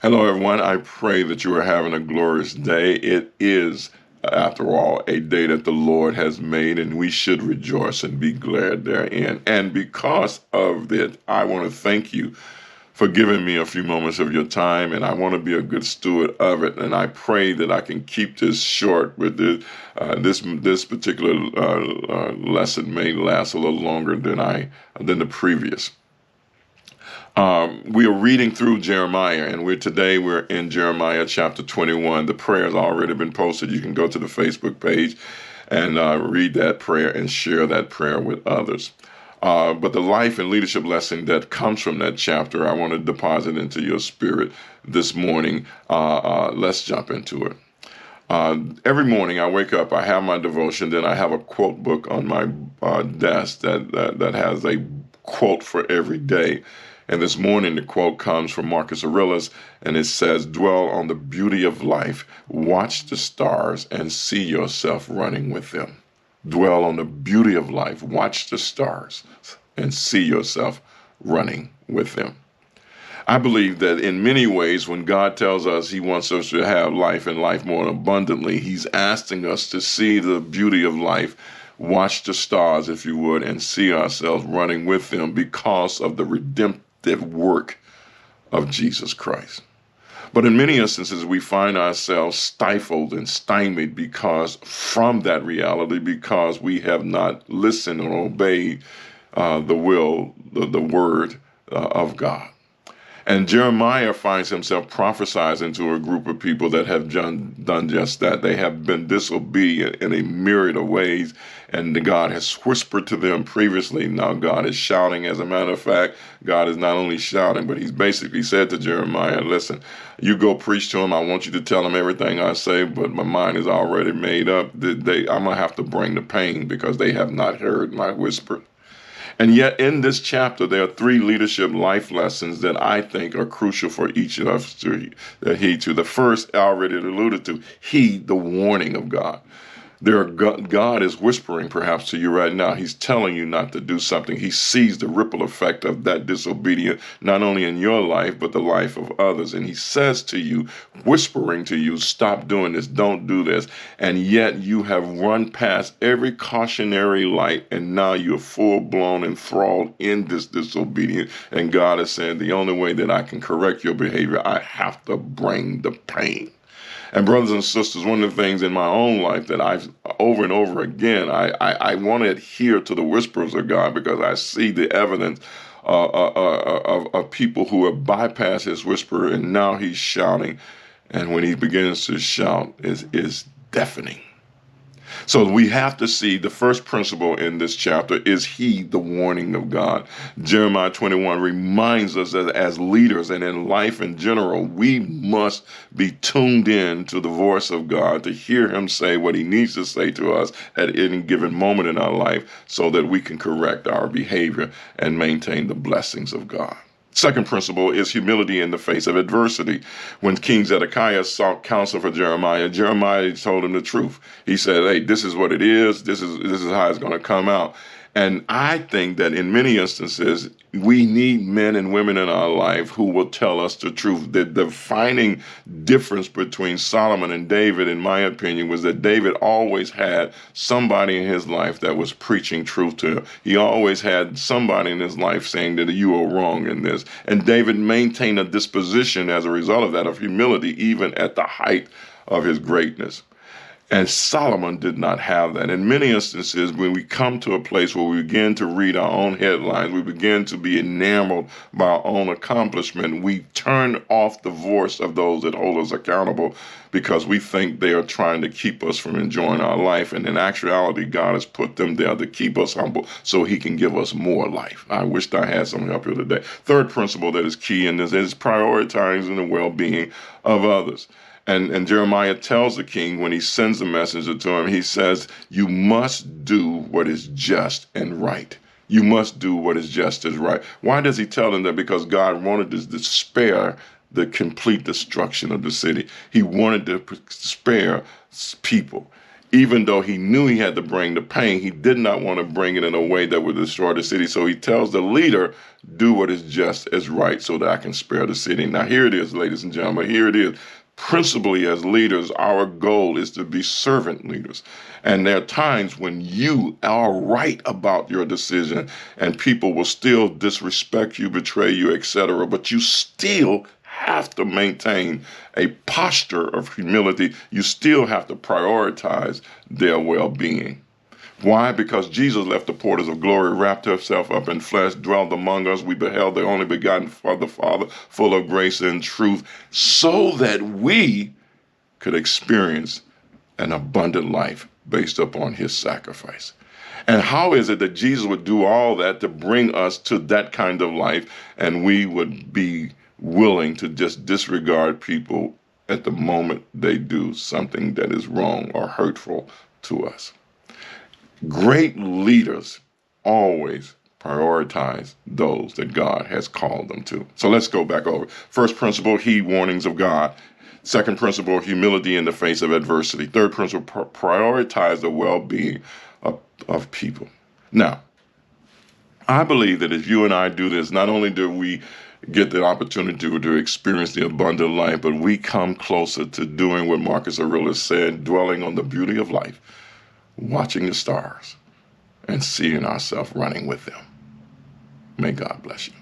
Hello, everyone. I pray that you are having a glorious day. It is, after all, a day that the Lord has made, and we should rejoice and be glad therein. And because of it, I want to thank you for giving me a few moments of your time, and I want to be a good steward of it. And I pray that I can keep this short, but this particular lesson may last a little longer than the previous. We are reading through Jeremiah, and we're in Jeremiah chapter 21. The prayer has already been posted. You can go to the Facebook page and read that prayer and share that prayer with others. But the life and leadership lesson that comes from that chapter, I want to deposit into your spirit this morning. Let's jump into it. Every morning I wake up, I have my devotion, then I have a quote book on my desk that has a quote for every day. And this morning the quote comes from Marcus Aurelius, and it says, "Dwell on the beauty of life, watch the stars, and see yourself running with them." Dwell on the beauty of life, watch the stars, and see yourself running with them. I believe that in many ways, when God tells us he wants us to have life and life more abundantly, he's asking us to see the beauty of life, watch the stars, if you would, and see ourselves running with them because of the redemptive work of Jesus Christ. But in many instances, we find ourselves stifled and stymied from that reality, because we have not listened or obeyed the word of God. And Jeremiah finds himself prophesizing to a group of people that have done just that. They have been disobedient in a myriad of ways, and God has whispered to them previously. Now God is shouting. As a matter of fact, God is not only shouting, but he's basically said to Jeremiah, listen, you go preach to them. I want you to tell them everything I say, but my mind is already made up. I'm going to have to bring the pain because they have not heard my whisper. And yet in this chapter, there are three leadership life lessons that I think are crucial for each of us to heed to. The first, I already alluded to, heed the warning of God. God is whispering perhaps to you right now. He's telling you not to do something. He sees the ripple effect of that disobedience, not only in your life, but the life of others. And he says to you, whispering to you, stop doing this, don't do this. And yet you have run past every cautionary light, and now you're full blown enthralled in this disobedience. And God is saying, the only way that I can correct your behavior, I have to bring the pain. And brothers and sisters, one of the things in my own life that I've over and over again, I want to adhere to the whispers of God, because I see the evidence of people who have bypassed his whisper, and now he's shouting. And when he begins to shout, is deafening. So we have to see the first principle in this chapter is heed the warning of God. Jeremiah 21 reminds us that as leaders and in life in general, we must be tuned in to the voice of God to hear him say what he needs to say to us at any given moment in our life, so that we can correct our behavior and maintain the blessings of God. Second principle is humility in the face of adversity. When King Zedekiah sought counsel for Jeremiah, Jeremiah told him the truth. He said, hey, this is what it is. This is how it's going to come out. And I think that in many instances, we need men and women in our life who will tell us the truth. The defining difference between Solomon and David, in my opinion, was that David always had somebody in his life that was preaching truth to him. He always had somebody in his life saying that you are wrong in this. And David maintained a disposition as a result of that, of humility, even at the height of his greatness. And Solomon did not have that. In many instances, when we come to a place where we begin to read our own headlines, we begin to be enamored by our own accomplishment, we turn off the voice of those that hold us accountable, because we think they are trying to keep us from enjoying our life. And in actuality, God has put them there to keep us humble so he can give us more life. I wished I had some help here today. Third principle that is key in this is prioritizing the well-being of others. And Jeremiah tells the king, when he sends the messenger to him, he says, you must do what is just and right. You must do what is just and right. Why does he tell them that? Because God wanted to spare the complete destruction of the city. He wanted to spare people. Even though he knew he had to bring the pain, he did not want to bring it in a way that would destroy the city. So he tells the leader, do what is just as right so that I can spare the city. Now, here it is, ladies and gentlemen. Here it is. Principally, as leaders, our goal is to be servant leaders. And there are times when you are right about your decision and people will still disrespect you, betray you, etc. But you still have to maintain a posture of humility. You still have to prioritize their well-being. Why? Because Jesus left the portals of glory, wrapped himself up in flesh, dwelt among us. We beheld the only begotten of the Father, full of grace and truth, so that we could experience an abundant life based upon his sacrifice. And how is it that Jesus would do all that to bring us to that kind of life, and we would be willing to just disregard people at the moment they do something that is wrong or hurtful to us? Great leaders always prioritize those that God has called them to. So let's go back over. First principle, heed warnings of God. Second principle, humility in the face of adversity. Third principle, prioritize the well-being of people. Now, I believe that if you and I do this, not only do we get the opportunity to experience the abundant life, but we come closer to doing what Marcus Aurelius said, dwelling on the beauty of life, watching the stars, and seeing ourselves running with them. May God bless you.